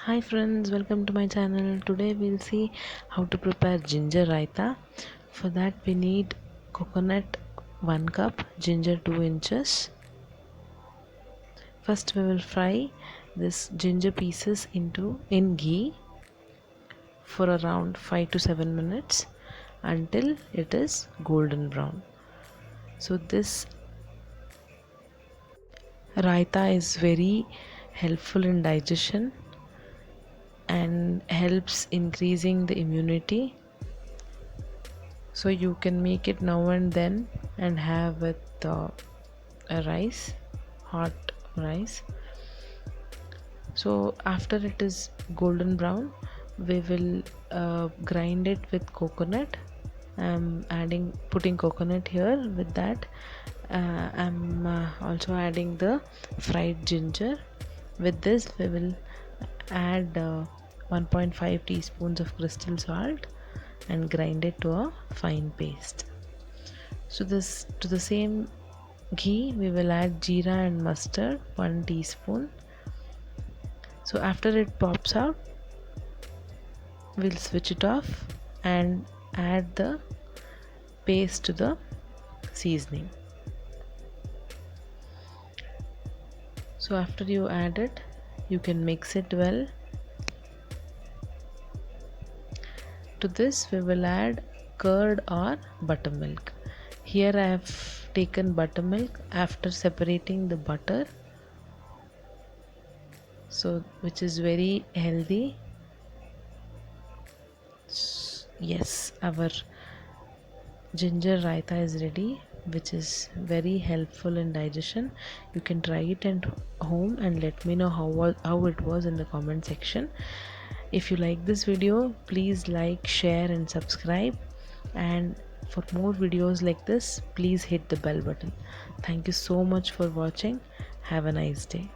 Hi friends, welcome to my channel. Today we'll see how to prepare ginger raita. For that we need coconut 1 cup, ginger 2 inches. First we will fry this ginger pieces in ghee for around 5 to 7 minutes until it is golden brown. So this raita is very helpful in digestion and helps increasing the immunity, so you can make it now and then and have with a rice, hot rice. So after it is golden brown, we will grind it with coconut. I'm putting coconut here. With that I'm also adding the fried ginger. With this we will add 1.5 teaspoons of crystal salt and grind it to a fine paste. So this to the same ghee we will add jeera and mustard 1 teaspoon. So after it pops out, we'll switch it off and add the paste to the seasoning. So after you add it, you can mix it well. To this we will add curd or buttermilk. Here I have taken buttermilk after separating the butter, so which is very healthy. Yes, our ginger raita is ready, which is very helpful in digestion. You can try it at home and let me know how it was in the comment section. If you like this video, please like, share and subscribe, and for more videos like this, please hit the bell button. Thank you so much for watching. Have a nice day.